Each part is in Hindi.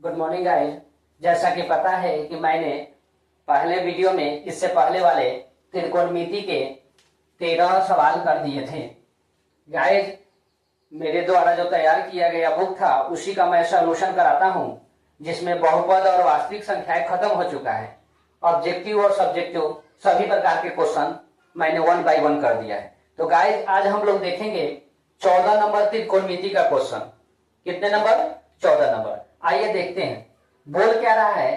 Good morning guys. जैसा कि पता है कि मैंने पहले वीडियो में इससे पहले वाले त्रिकोणमिति के 13 सवाल कर दिए थे गाइस। मेरे द्वारा जो तैयार किया गया बुक था उसी का मैं सॉल्यूशन कराता हूं, जिसमें बहुपद और वास्तविक संख्याएं खत्म हो चुका है। ऑब्जेक्टिव और सब्जेक्टिव सभी प्रकार के क्वेश्चन मैंने 1 बाय 1 कर दिया है। तो गाइस आज हम लोग देखेंगे 14 नंबर त्रिकोणमिति का क्वेश्चन। कितने नंबर? 14 नंबर। आइए देखते हैं। बोल क्या रहा है,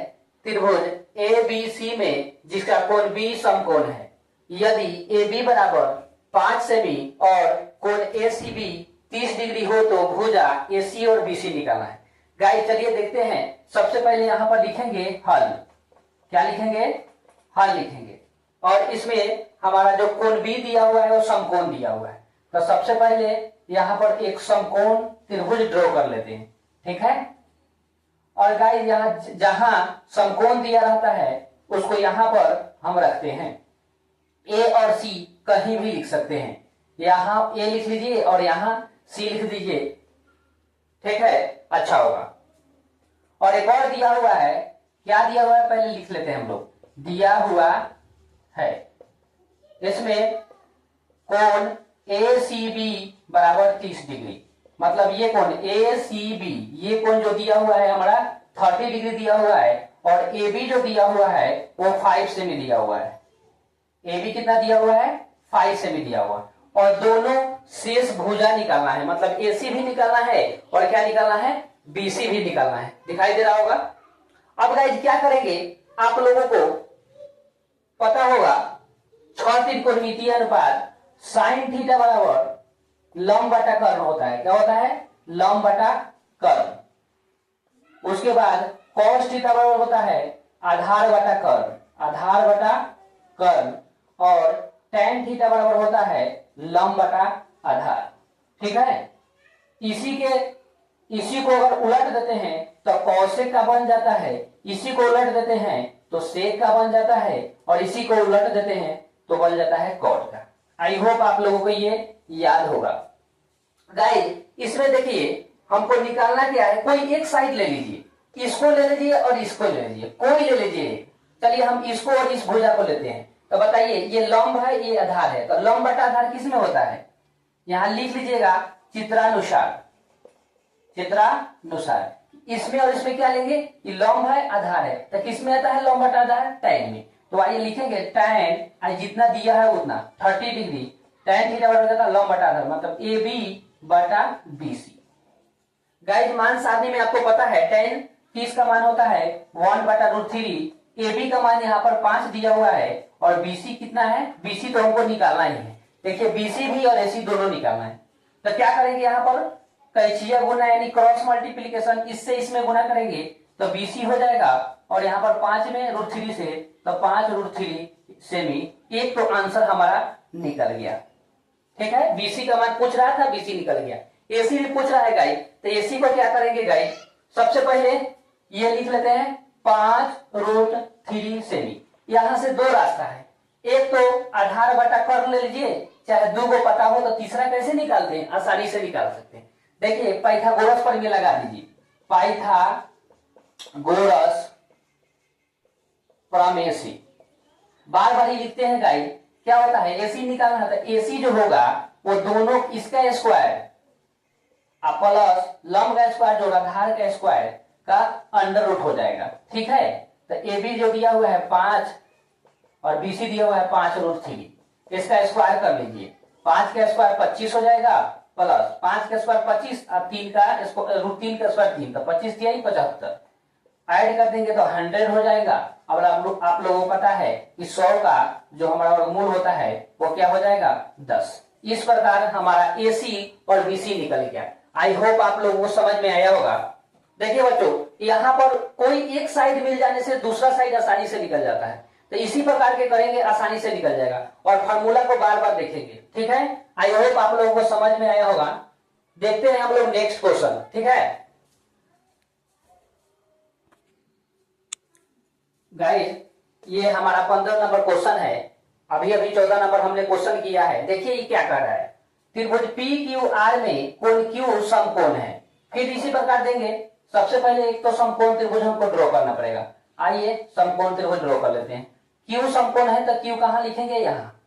त्रिभुज ए बी सी में जिसका कोण बी समकोण है, यदि ए बी बराबर 5 सेमी और कोण ए सी बी 30 डिग्री हो तो भुजा ए सी और बी सी निकालना है। गाइस चलिए देखते हैं। सबसे पहले यहां पर लिखेंगे हल। क्या लिखेंगे? हल लिखेंगे। और इसमें हमारा जो कोण बी दिया हुआ है वो समकोण दिया हुआ है। तो सबसे पहले यहां पर एक समकोण त्रिभुज ड्रॉ कर लेते हैं, ठीक है। और गाइस यहाँ जहां समकोण दिया रहता है उसको यहां पर हम रखते हैं। ए और सी कहीं भी लिख सकते हैं। यहां ए लिख लीजिए और यहां सी लिख दीजिए, ठीक है, अच्छा होगा। और एक और दिया हुआ है। क्या दिया हुआ है पहले लिख लेते हैं हम लोग। दिया हुआ है इसमें कोण ए सी बी बराबर 30 डिग्री, मतलब ये कोण ए सी बी, ये कोण जो दिया हुआ है हमारा 30 डिग्री दिया हुआ है। और ए बी जो दिया हुआ है वो 5 सेमी दिया हुआ है। ए बी कितना दिया हुआ है? 5 सेमी दिया हुआ। और दोनों शेष भुजा निकालना है, मतलब ए सी भी निकालना है और क्या निकालना है? बी सी भी निकालना है। दिखाई दे रहा होगा। अब गाइस क्या करेंगे, आप लोगों को पता होगा 6 त्रिकोणमितीय अनुपात साइन थीटा बराबर लंब बटा कर्ण होता है। क्या होता है? लंब बटा कर्ण। उसके बाद कॉस थीटा बराबर होता है आधार बटा कर्ण, आधार बटा कर्ण। और tan थीटा बराबर होता है लंब बटा आधार, ठीक है। इसी को अगर उलट देते हैं तो कौशिक का बन जाता है, इसी को उलट देते हैं तो सेक का बन जाता है, और इसी को उलट देते हैं तो बन जाता है कॉट का। आई होप आप लोगों को ये याद होगा। गाइस इसमें देखिए हमको निकालना क्या है, कोई एक साइड ले लीजिए, इसको ले लीजिए और इसको ले लीजिए, कोई ले लीजिए। चलिए हम इसको और इस भुजा को लेते हैं। तो बताइए ये लंब है, ये आधार है, तो लंब बटा आधार किस में होता है? यहां लिख लीजिएगा चित्रानुसार, चित्रानुसार। इसमें और इसमें क्या लेंगे? ये लंब है, आधार है, तो किस में आता है लंब बटा आधार? tan में। तो आइए लिखेंगे tan, जितना दिया है उतना 30 डिग्री, tan थीटा बराबर जाता है लंब बटा आधार, मतलब ए बी बटा बी सी। गाइस मान सारणी में आपको पता है tan 30 का मान होता है 1 बटा √3। ए बी का मान यहाँ पर 5 दिया हुआ है और बी सी कितना है? बी सी तो हमको निकालना ही है। देखिए बी सी भी और ए सी दोनों निकालना है। तो क्या करेंगे, यहाँ पर कैचिया गुना यानी क्रॉस मल्टीप्लीकेशन, इससे इसमें गुना करेंगे तो बी सी हो जाएगा। और यहाँ पर 5 में √3 से, तो 5 √3 सेमी। एक तो आंसर हमारा निकल गया, ठीक है। बीसी का मान पूछ रहा था, बीसी निकल गया। एसी भी पूछ रहा है गाइस, तो एसी को क्या करेंगे गाइस, सबसे पहले ये लिख लेते हैं 5 √3 सेमी। यहां से दो रास्ता है, एक तो आधार बटा कर्ण ले लीजिए, चाहे 2 को पता हो तो तीसरा कैसे निकालते हैं? आसानी से निकाल सकते हैं। देखिए पाइथागोरस पर ये लगा दीजिए, पाइथागोरस प्रमेय। बार बार ही लिखते हैं गाइस। क्या होता है, एसी निकालना है तो एसी जो होगा वो दोनों इसका स्क्वायर प्लस लंब का स्क्वायर जो आधार का स्क्वायर का अंडर रूट हो जाएगा, ठीक है। तो ए बी जो दिया हुआ है 5 और बी सी दिया हुआ है 5 √3, इसका स्क्वायर कर लीजिए। 5 का स्क्वायर 25 हो जाएगा, प्लस 5 का स्क्वायर 25 और 3 का √3 का स्क्वायर 3, तो 25 दिया ही 75। ऐड कर देंगे तो 100 हो जाएगा। अब आप लोगों को पता है कि 100 का जो हमारा वर्गमूल होता है वो क्या हो जाएगा? 10। इस प्रकार हमारा एसी और बीसी निकल गया। आई होप आप लोगों को समझ में आया होगा। देखिए बच्चों, यहाँ पर कोई एक साइड मिल जाने से दूसरा साइड आसानी से निकल जाता है, तो इसी प्रकार के करेंगे आसानी से निकल जाएगा। और फार्मूला को बार बार देखेंगे, ठीक है। आई होप आप लोगों को समझ में आया होगा। देखते हैं हम लोग नेक्स्ट क्वेश्चन, ठीक है गाइस। ये हमारा 15 नंबर क्वेश्चन है। अभी 14 नंबर हमने क्वेश्चन किया है। देखिए ये क्या कर रहा है, त्रिभुज पी क्यू आर में कोण क्यू समकोण है। फिर इसी प्रकार देंगे सबसे पहले एक तो समकोण त्रिभुज हमको ड्रॉ करना पड़ेगा। आइए समकोण त्रिभुज ड्रॉ कर लेते हैं। क्यू समकोण है तो क्यू कहाँ लिखेंगे, यहाँ,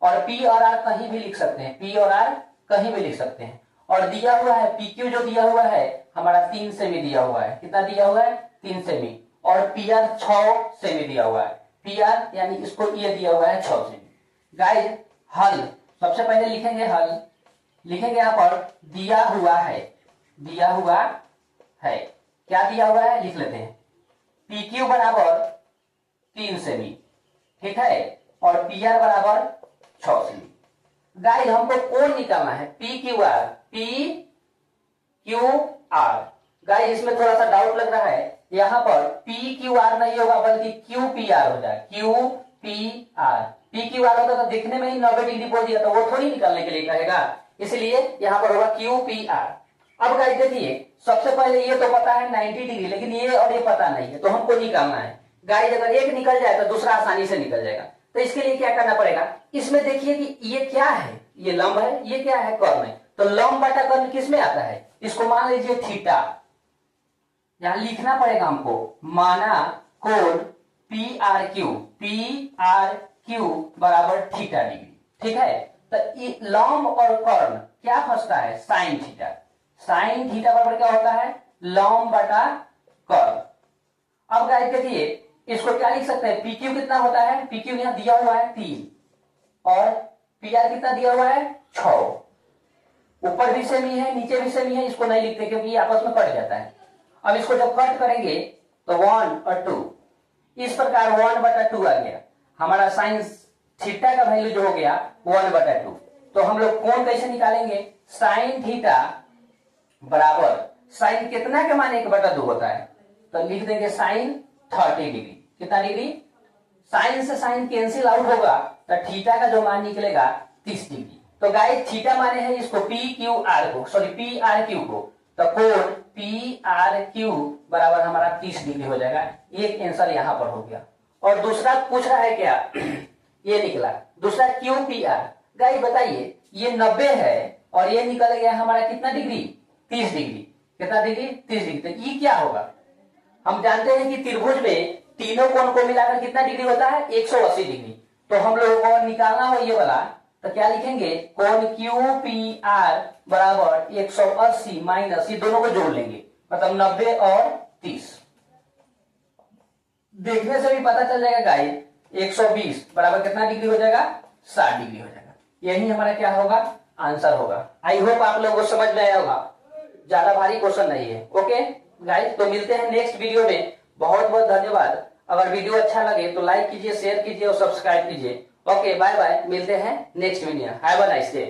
और पी और आर कहीं भी लिख सकते हैं, पी और आर कहीं भी लिख सकते हैं। और दिया हुआ है पी क्यू जो दिया हुआ है हमारा 3 सेमी दिया हुआ है। कितना दिया हुआ है, 3 सेमी। और पी आर 6 सेमी दिया हुआ है। पी आर यानी इसको ये दिया हुआ है 6 सेमी। गाइस हल सबसे पहले लिखेंगे, हल लिखेंगे यहाँ पर दिया हुआ है, दिया हुआ है, क्या दिया हुआ है लिख लेते हैं, पी क्यू बराबर 3 सेमी, ठीक है, और पी आर बराबर 6 सेमी। गाइस हमको कोण निकालना है, P Q R, P Q R. Guys इसमें थोड़ा सा डाउट लग रहा है, यहाँ पर पी क्यू आर नहीं होगा बल्कि क्यू पी आर हो जाए, Q P R. P Q R होता तो दिखने में ही 90 डिग्री बोल दिया तो वो थोड़ी निकालने के लिए कहेगा, इसलिए यहाँ पर होगा क्यू पी आर। अब गाइस देखिए सबसे पहले ये तो पता है 90 डिग्री, लेकिन ये और ये पता नहीं है तो हमको निकालना है। गाइस अगर एक निकल जाए तो दूसरा आसानी से निकल जाएगा, तो इसके लिए क्या करना पड़ेगा, इसमें देखिए कि ये क्या है, ये लंब है, ये क्या है, कर्ण है। तो लंब बटा कर्ण किस में आता है, इसको मान लीजिए थीटा, यहां लिखना पड़ेगा हमको, माना कोण P R Q, P R Q बराबर थीटा डिग्री, ठीक है। तो लंब और कर्ण क्या फंसता है, साइन थीटा। साइन थीटा बराबर क्या होता है, लंब बटा कर्ण। अब गाइस देखिए इसको क्या लिख सकते हैं, पी क्यू कितना होता है, पी क्यू यहां दिया हुआ है 3 और पी आर कितना दिया हुआ है 6। ऊपर भी सेमी है नीचे भी सेमी है, इसको नहीं लिखते क्योंकि ये आपस में कट जाता है। अब इसको जब कट करेंगे तो 1 और 2, इस प्रकार 1 बटा 2 आ गया हमारा। साइन थीटा का वैल्यू जो हो गया 1 बटा 2। तो हम लोग कोण कैसे निकालेंगे, साइन थीटा बराबर, साइन कितना के मान 1 बटा 2 होता है, तो लिख देंगे साइन 30 डिग्री। कितना डिग्री, साइन से साइन कैंसिल आउट होगा तो थीटा का जो मान निकलेगा 30 डिग्री। तो गाइस थीटा माने हैं इसको पी क्यू आर को, सॉरी पी आर क्यू को, तो कोण पी आर क्यू बराबर हमारा 30 डिग्री हो जाएगा। एक आंसर यहां पर हो गया। और दूसरा पूछ रहा है क्या ये निकला दूसरा क्यू पी आर। गाइस बताइए ये 90 है और ये निकल गया हमारा कितना डिग्री, 30 डिग्री। कितना डिग्री, 30 डिग्री। तो ये क्या होगा, हम जानते हैं कि त्रिभुज में तीनों कोण को मिलाकर कितना डिग्री होता है, 180 डिग्री। तो हम लोगों को निकालना हो ये वाला, तो क्या लिखेंगे, कोण क्यू पी आर बराबर 180 माइनस ये दोनों को जोड़ लेंगे, मतलब 90 और 30। देखने से भी पता चल जाएगा गाइस 120 बराबर कितना डिग्री हो जाएगा, 60 डिग्री हो जाएगा। यही हमारा क्या होगा, आंसर होगा। आई होप आप लोगों को समझ में आया होगा, ज्यादा भारी क्वेश्चन नहीं है। ओके गाइस, तो मिलते हैं नेक्स्ट वीडियो में। बहुत बहुत धन्यवाद। अगर वीडियो अच्छा लगे तो लाइक कीजिए, शेयर कीजिए और सब्सक्राइब कीजिए। ओके बाय बाय, मिलते हैं next video. Have a nice day.